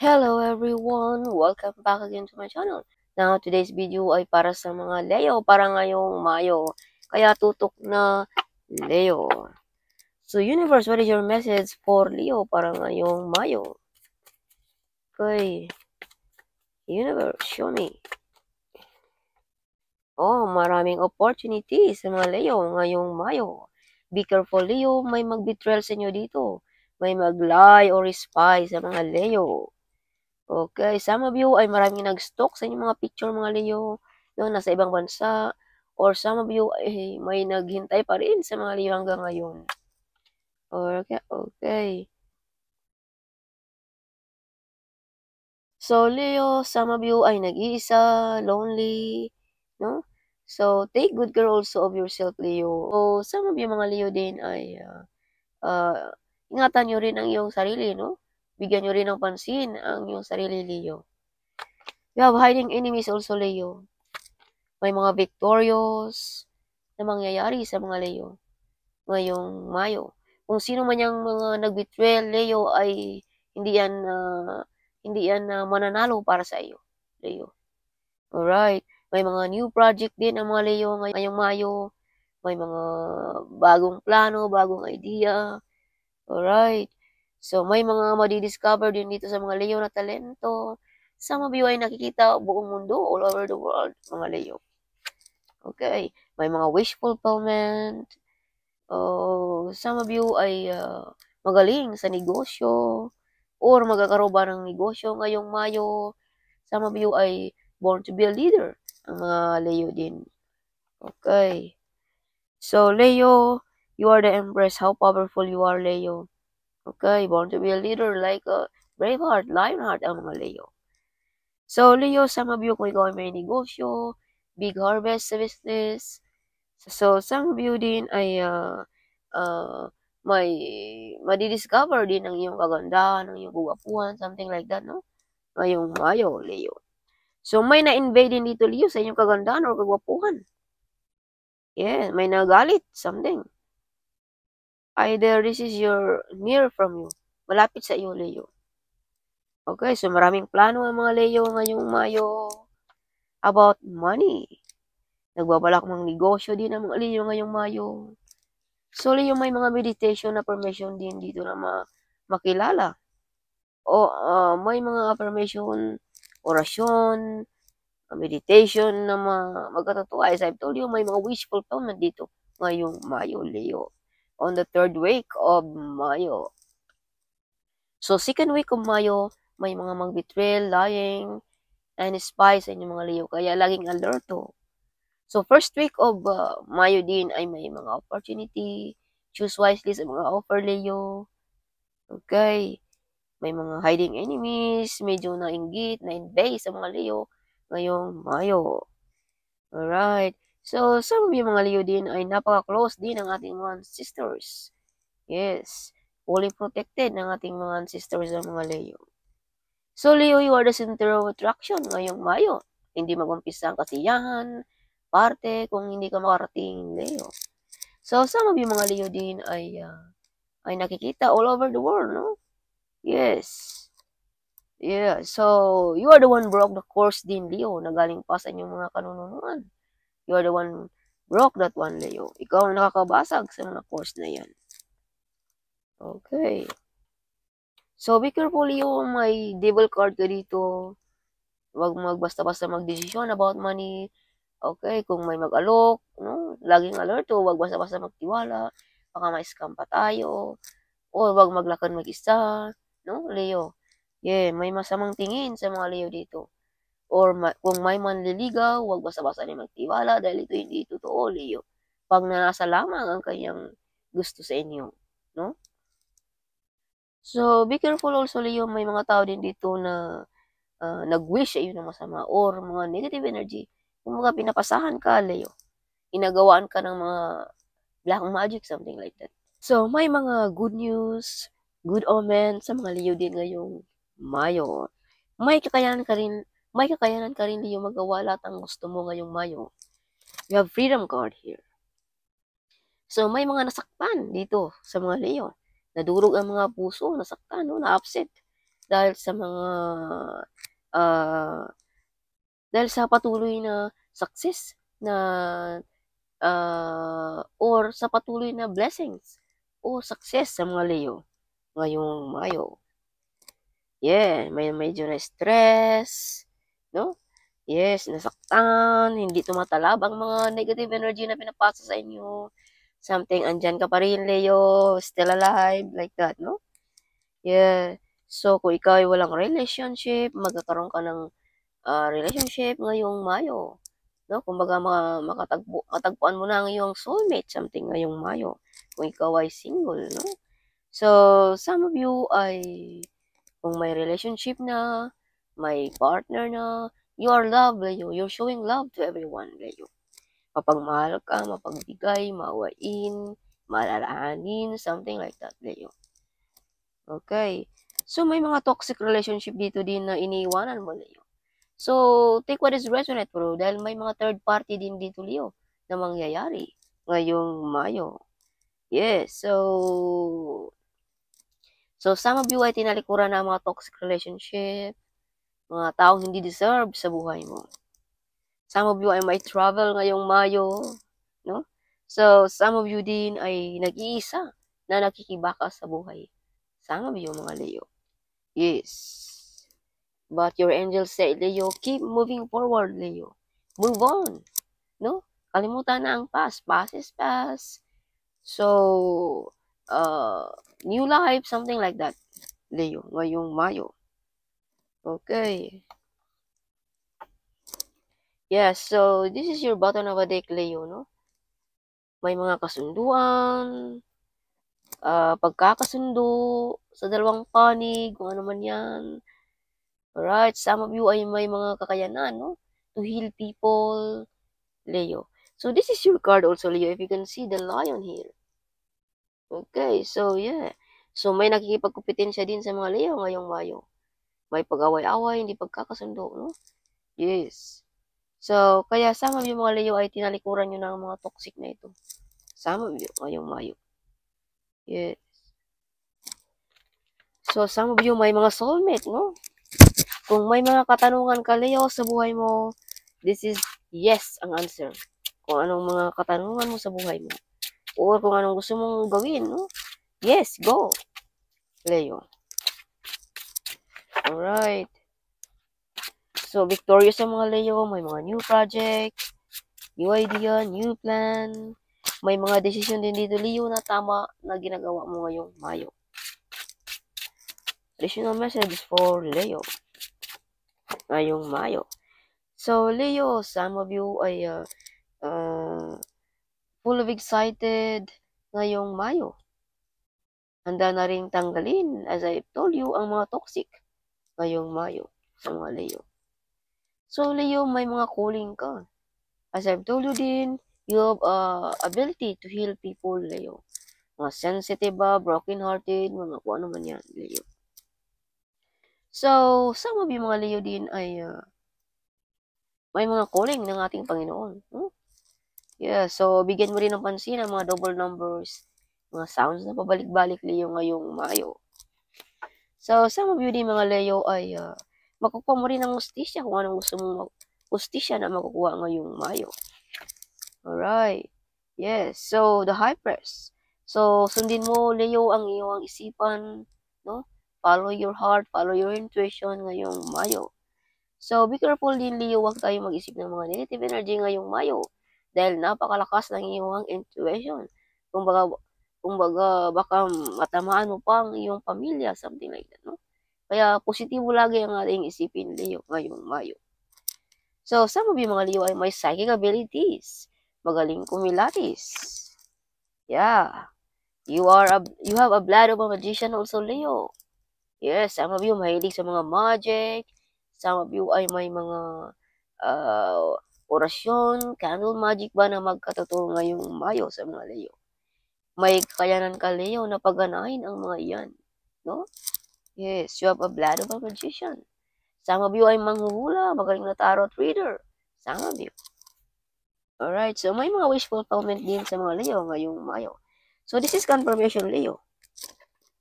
Hello everyone! Welcome back again to my channel. Now, today's video ay para sa mga Leo para ngayong Mayo. Kaya tutok na Leo. So, Universe, what is your message for Leo para ngayong Mayo? Okay. Universe, show me. Oh, maraming opportunities sa mga Leo ngayong Mayo. Be careful, Leo. May mag-betrayal sa inyo dito. May mag-lie or spy sa mga Leo. Okay, some of you ay maraming nag-stalk sa inyong mga picture mga Leo, no, nasa ibang bansa, or some of you ay may naghintay pa rin sa mga Leo hanggang ngayon. Okay. So, Leo, some of you ay nag-iisa, lonely, no? So, take good care also of yourself, Leo. So, some of you mga Leo din ay ingatan nyo rin ang iyong sarili, no? Bigyan nyo rin ng pansin ang iyong sarili, Leo. You have hiding enemies also, Leo. May mga victorious na mangyayari sa mga Leo ngayong Mayo. Kung sino man yung mga nag-betrayal, Leo, ay hindi yan mananalo para sa iyo, Leo. Alright. May mga new project din ang mga Leo ngayong Mayo. May mga bagong plano, bagong idea. Alright. So, may mga madidiscover din dito sa mga Leo na talento. Some of you ay nakikita buong mundo, all over the world, mga Leo. Okay. May mga wish fulfillment. Some of you ay magaling sa negosyo or magkakaroon ba ng negosyo ngayong Mayo. Some of you ay born to be a leader. Ang mga Leo din. Okay. So, Leo, you are the Empress. How powerful you are, Leo. Okay. Born to be a leader like Braveheart, Lionheart ang mga Leo. So, Leo, some of you kung ikaw ay may negosyo, big harvest sa business. So, some of you din ay may madidiscover din ang iyong kagandahan, ang iyong kagwapuhan, something like that, no? Ngayong Mayo, Leo. So, may na-invade din dito, Leo, sa inyong kagandahan o kagwapuhan. Yeah, may nagalit, something. Either this is your near from you, malapit sa iyo, Leo. Okay, so maraming plano ang mga Leo ngayong Mayo about money. Nagbabalak mga negosyo din ang mga Leo ngayong Mayo. So, Leo, may mga meditation na affirmation din dito na makilala. O may mga affirmation, orasyon, meditation na magkatotoo. As I've told you, may mga wish fulfillment dito ngayong Mayo, Leo. On the third week of Mayo. So, second week of Mayo, may mga mag-betrayal, lying, and spy sa inyong mga Leo. Kaya laging alerto. So, first week of Mayo din ay may mga opportunity. Choose wisely sa mga offer, Leo. Okay. May mga hiding enemies, medyo nainggit, na-invade sa mga Leo ngayong Mayo. Alright. So, some of yung mga Leo din ay napaka-close din ng ating mga sisters. Yes. Fully protected ng ating mga sisters ng mga Leo. So, Leo, you are the center of attraction ngayong Mayo. Hindi mag-umpisa ang kasiyahan, parte, kung hindi ka makarating, Leo. So, some of yung mga Leo din ay nakikita all over the world, no? Yes. Yeah, so you are the one broke the course din, Leo, na galing pa sa inyong mga kanunuan. You are the one broke that one, Leo. Ikaw ang nakakabasag sa mga course na yan. Okay. So, be careful, Leo, may devil card ka dito. Huwag magbasta-basta magdesisyon about money. Okay, kung may mag-alok, no? Laging alerto, huwag basta-basta magtiwala. Baka ma-scam pa tayo. O huwag maglakad mag-isa, no, Leo? Yeah, may masamang tingin sa mga Leo dito. Or kung may manliligaw, huwag basta-basta na magtiwala dahil ito hindi totoo, Leo. Pag nanasa lamang ang kanyang gusto sa inyo, no? So, be careful also, Leo. May mga tao din dito na nag-wish sa iyo ng masama or mga negative energy. Kung mga pinapasahan ka, Leo. Inagawaan ka ng mga black magic, something like that. So, may mga good news, good omen sa mga Leo din ngayong Mayo. May kakayanan ka rin, Leo, magawa lahat ang gusto mo ngayong Mayo. You have freedom card here. So, may mga nasaktan dito sa mga Leo. Nadurog ang mga puso, nasaktan, no, na-upset. dahil sa mga dahil sa patuloy na success na or sa patuloy na blessings o success sa mga Leo ngayong Mayo. Yeah, may medyo na stress, no? Yes, nasaktan, hindi tumatalab ang mga negative energy na pinapasa sa inyo. Something, andyan ka pa rin, Leo, still alive, like that, no? Yeah. So, kung ikaw ay walang relationship, magkakaroon ka ng relationship ngayong Mayo. No? Kumbaga, matagpuan mo na ang iyong soulmate, something ngayong Mayo. Kung ikaw ay single, no? So, some of you ay, kung may relationship na, may partner na, you are love, Leo. You're showing love to everyone, Leo. Mapagmahal ka, mapagbigay, maawain, maalalahanin, something like that, Leo. Okay. So, may mga toxic relationship dito din na iniiwanan mo, Leo. So, take what is resonate, bro. Dahil may mga third party din dito, Leo, na mangyayari ngayong Mayo. Yes, so some of you ay tinalikuran ng mga toxic relationship, mga taong hindi deserve sa buhay mo. Some of you ay may travel ngayong Mayo, no? So, some of you din ay nag-iisa na nakikibaka sa buhay. Some of you, mga Leo. Yes. But your angels say, Leo, keep moving forward, Leo. Move on, no? Kalimutan na ang past. Past is past. So, new life, something like that, Leo, ngayong Mayo. Okay. Yes, so this is your button of a deck, Leo, no? May mga kasunduan, pagkakasundo sa dalawang panig, kung ano man yan. Alright, some of you ay may mga kakayanan, no? To heal people, Leo. So this is your card also, Leo, if you can see the lion here. Okay, so yeah. So may nakikipagkumpetensya din sa mga Leo ngayong Mayo. May pag-away-away, hindi pagkakasundo, no? Yes. So, kaya some of you mga Leo ay tinalikuran nyo ng mga toxic na ito. Some of you ngayong Mayo. Yes. So, some of you may mga soulmate, no? Kung may mga katanungan ka, Leo, sa buhay mo, this is yes ang answer. Kung anong mga katanungan mo sa buhay mo. Or kung anong gusto mong gawin, no? Yes, go, Leo. Alright. So, victorious ang mga Leo. May mga new project, new idea, new plan. May mga desisyon din dito, Leo, na tama na ginagawa mo ngayong Mayo. Additional message for Leo ngayong Mayo. So, Leo, some of you ay full of excited ngayong Mayo. Handa na rin tanggalin, as I told you, ang mga toxic ngayong Mayo sa mga Leo. So, Leo, may mga calling ka. As I've told you din, you have ability to heal people, Leo. Mga sensitive ba, broken-hearted, mga kung ano man yan, Leo. So, some of you mga Leo din ay may mga calling ng ating Panginoon. Yeah, so bigyan mo rin ng pansin ang mga double numbers, mga sounds na pabalik-balik, Leo, ngayong Mayo. So, some of you din mga Leo ay makukuha mo rin ng justisya kung anong gusto mong justisya na makukuha ngayong Mayo. Alright. Yes, so the High Priest. So, sundin mo, Leo, ang iyong isipan, no? Follow your heart, follow your intuition ngayong Mayo. So, be careful din, Leo, huwag tayo mag-isip ng mga negative energy ngayong Mayo dahil napakalakas ng iyong intuition. Kumbaga, baka matamaan mo pa ang iyong pamilya, something like that, no? Kaya, positibo lagi ang ating isipin, Leo, ngayong Mayo. So, some of you mga Leo ay may psychic abilities. Magaling kumilatis. Yeah. You have a blood of a magician also, Leo. Yes, some of you mahilig sa mga magic. Some of you ay may mga orasyon, candle magic ba na magkatotoo ngayong Mayo sa mga Leo. May kakayanan ka, Leo, na pagganahin ang mga iyan. No? Yes, you have a blood of a magician. Some of you ay manghuhula, magaling na tarot reader. Some of you. Alright, so may mga wish fulfillment din sa mga Leo ngayong Mayo. So this is confirmation, Leo.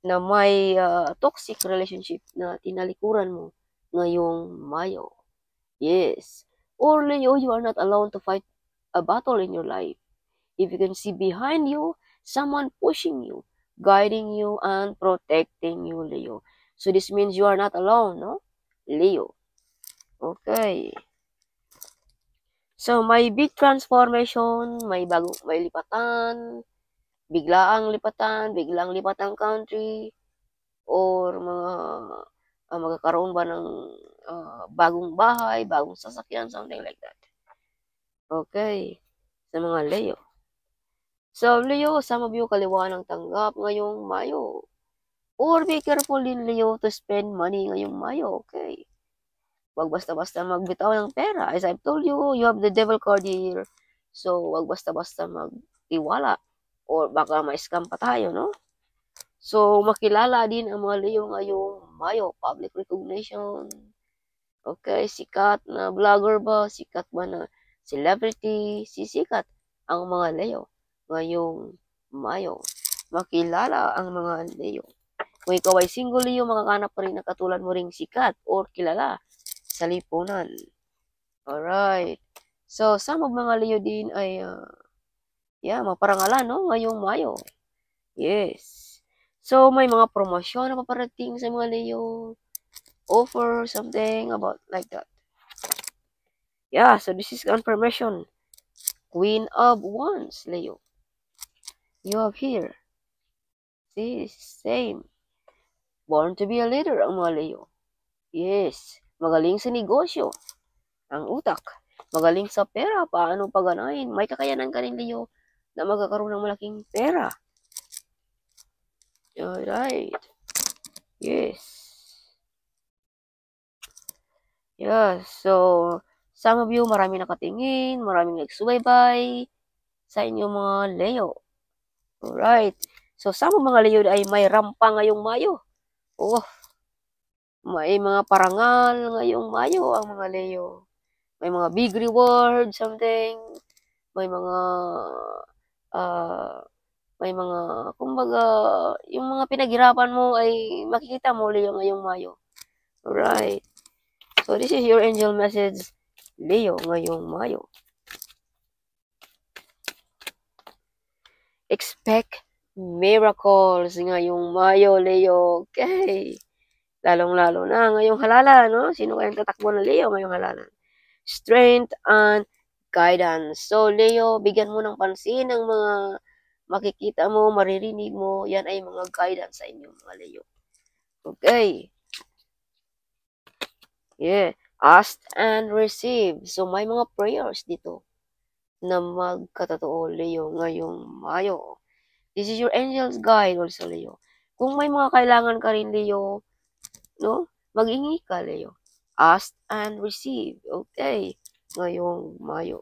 na may toxic relationship na tinalikuran mo ngayong Mayo. Yes. Or Leo, you are not alone to fight a battle in your life. If you can see behind you, someone pushing you, guiding you, and protecting you, Leo. So this means you are not alone, no? Leo. Okay. So may big transformation, may lipatan, biglang lipatang country, or magkakaroon ba ng bagong bahay, bagong sasakyan, something like that. Okay. Sa mga Leo. So, Leo, some of you kaliwa ng tanggap ngayong Mayo. Or be careful din, Leo, to spend money ngayong Mayo, okay? Huwag basta-basta magbitaw ng pera. As I've told you, you have the devil card here. So, huwag basta-basta magtiwala. Or baka ma-scam pa tayo, no? So, makilala din ang mga Leo ngayong Mayo. Public recognition. Okay, sikat na vlogger ba? Sikat ba na celebrity? Sisikat ang mga Leo ngayong Mayo. Makilala ang mga Leo. Kung ikaw ay single Leo, makakanap pa rin na katulad mo ring sikat or kilala sa lipunan. Alright. So, some of mga Leo din ay, maparangalan, no? Ngayong Mayo. Yes. So, may mga promosyon na paparating sa mga Leo. Offer something about like that. Yeah, so this is confirmation. Queen of Wands, Leo. You have here. This same. Born to be a leader ang mga Leo. Yes. Magaling sa negosyo. Ang utak. Magaling sa pera. Paano paganahin? May kakayanan ka rin, Leo, na magkakaroon ng malaking pera. Alright. Yes. Yeah, so some of you, marami nakatingin, maraming nagsubaybay sa inyong mga Leo. Alright. So, some of mga Leo ay may rampa ngayong Mayo. Oh, may mga parangal ngayong Mayo ang mga Leo. May mga big reward, something. May mga, kumbaga, yung mga pinaghirapan mo ay makikita mo Leo ngayong Mayo. Alright. So, this is your angel message, Leo, ngayong Mayo. Expect miracles ngayong Mayo, Leo. Okay. Lalong-lalo na ngayong halalan, no? Sino kayang tatakbo ng Leo ngayong halalan? Strength and guidance. So, Leo, bigyan mo ng pansin ang mga makikita mo, maririnig mo. Yan ay mga guidance sa inyo, mga Leo. Okay. Yeah. Ask and receive. So, may mga prayers dito na magkatotoo, Leo, ngayong Mayo. This is your angel's guide also, Leo. Kung may mga kailangan ka rin, Leo, no? Mag-ingi ka, Leo. Ask and receive. Okay. Ngayong Mayo.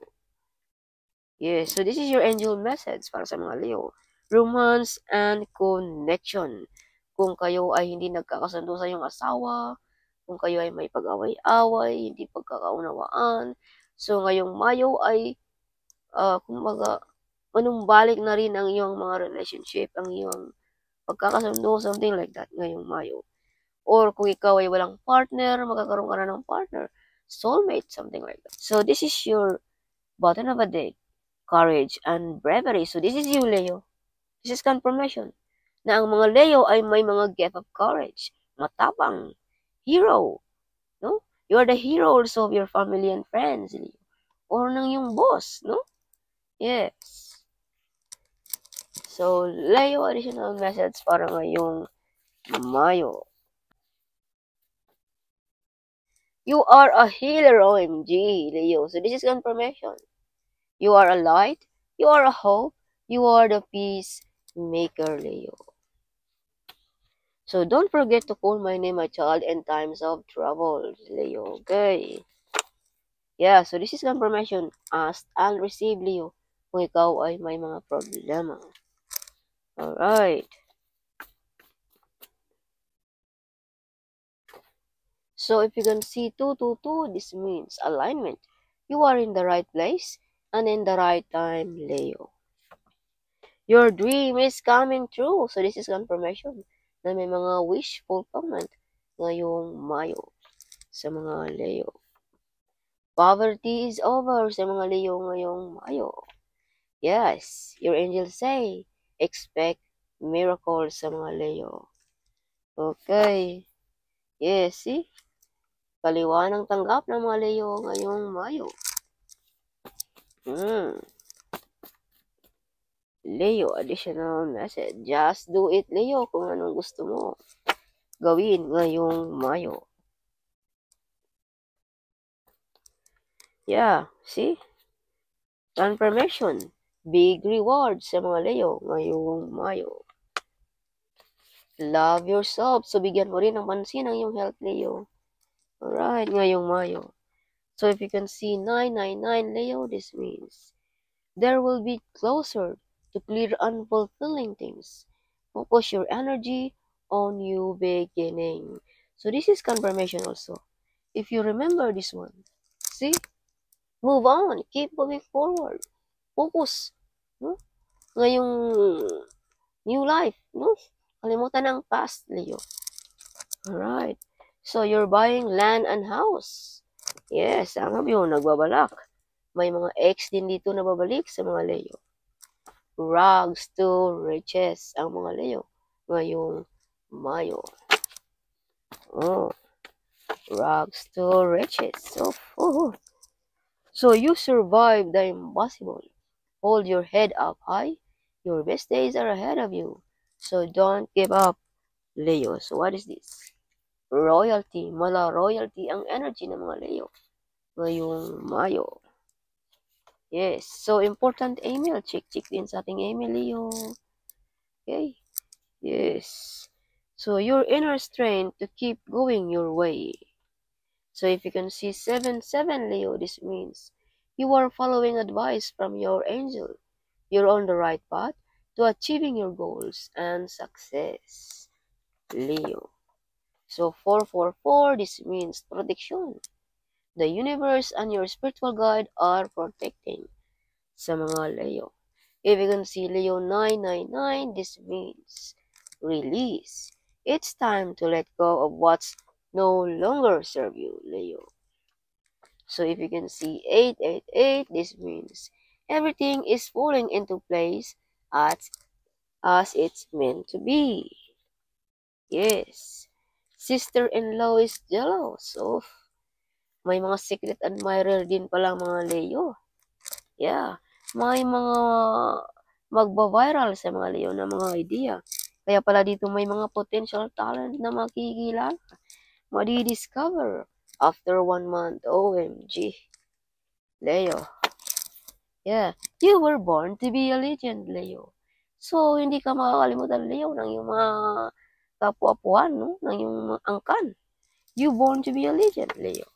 Yes, so this is your angel message para sa mga Leo. Romance and connection. Kung kayo ay hindi nagkakasundo sa iyong asawa, kung kayo ay may pag-away-away, hindi pagkakaunawaan, so ngayong Mayo ay, kumbaga, manumbalik na rin ang iyong mga relationship, ang iyong pagkakasundo, something like that, ngayong Mayo. Or kung ikaw ay walang partner, magkakaroon ka na ng partner, soulmate, something like that. So this is your button of a day. Courage and bravery. So this is you, Leo. This is confirmation na ang mga Leo ay may mga gift of courage, matapang, hero, no? You are the hero also of your family and friends, Leo. Or ng yung boss, no? Yes. So, Leo, additional message para ngayong Mayo. You are a healer, OMG, Leo. So this is confirmation. You are a light. You are a hope. You are the peacemaker, Leo. So don't forget to call my name, my child, in times of trouble, Leo. Okay. Yeah, so this is confirmation. Ask and receive, Leo, kung ikaw ay may mga problema. Alright. So if you can see 222, this means alignment. You are in the right place and in the right time, Leo. Your dream is coming true. So this is confirmation na may mga wish fulfillment ngayong Mayo sa mga Leo. Poverty is over sa mga Leo ngayong Mayo. Yes, your angels say, expect miracles sa mga Leo. Okay. Yes, see? Paliwanang tanggap ng mga Leo ngayong Mayo. Leo, additional message. Just do it, Leo, kung anong gusto mo gawin ngayong Mayo. Yeah, see? Confirmation. Big reward sa mga Leo ngayong Mayo. Love yourself. So, bigyan mo rin ng pansin ang iyong health, Leo. Alright, ngayong Mayo. So, if you can see 999, Leo, this means there will be closer to clear unfulfilling things. Focus your energy on new beginning. So, this is confirmation also. If you remember this one, see? Move on. Keep moving forward. Focus. No? Ngayong new life. No? Kalimutan ng past, Leo. Alright. So, you're buying land and house. Yes, ang yun, nagbabalak. May mga ex din dito na babalik sa mga Leo. Rags to riches ang mga Leo ngayong Mayo. Oh, rags to riches. So you survived the impossible. Hold your head up high. Your best days are ahead of you. So don't give up, Leo. So what is this? Royalty. Mala royalty ang energy ng mga Leo ngayong Mayo. Yes. So important email. Check din sa ating email, Leo. Okay. Yes. So your inner strength to keep going your way. So if you can see 7-7, Leo, this means you are following advice from your angel. You're on the right path to achieving your goals and success, Leo. So 444, this means protection. The universe and your spiritual guide are protecting sa mga Leo. If you can see Leo 999, this means release. It's time to let go of what's no longer serve you, Leo. So if you can see 888, this means everything is falling into place as it's meant to be. Yes. Sister-in-law is jealous. So, may mga secret admirer din pala mga Leo. Yeah. May mga magba-viral sa mga Leo na mga idea. Kaya pala dito may mga potential talent na makikilala. Madi-discover after 1 month. OMG. Leo. Yeah. You were born to be a legend, Leo. So, hindi ka makakalimutan, Leo, ng yung mga kapuapuan, no? Ng yung mga angkan. You born to be a legend, Leo.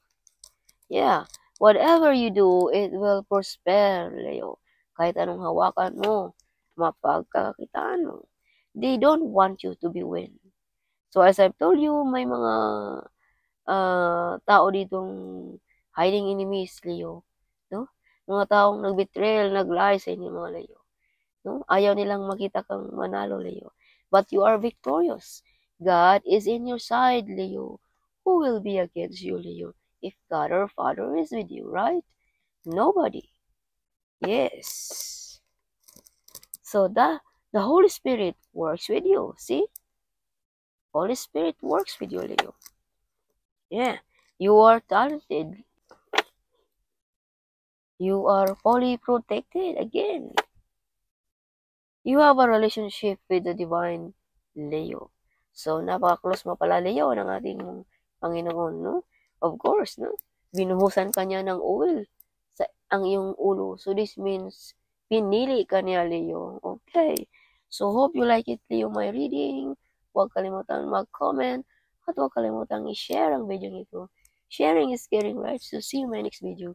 Yeah. Whatever you do, it will prosper, Leo. Kahit anong hawakan mo, mapagkakakitaan mo. They don't want you to be win. So as I've told you, may mga tao ditong hiding enemies, Leo. No? Mga taong nag-betrayal, nag-lie sa inyo, mga Leo. No? Ayaw nilang makita kang manalo, Leo. But you are victorious. God is in your side, Leo. Who will be against you, Leo? If God our Father is with you, right? Nobody. Yes. So the Holy Spirit works with you. See? Holy Spirit works with you, Leo. Yeah. You are talented. You are fully protected again. You have a relationship with the divine, Leo. So, napaka-close mo pala, Leo, ng ating Panginoon, no? Of course, no? Binuhusan ka niya ng oil sa ang iyong ulo. So, this means pinili ka niya, Leo. Okay. So, hope you like it, Leo, my reading. Huwag kalimutan mag-comment at huwag kalimutan i-share ang video nito. Sharing is caring, right? So, see you in my next video.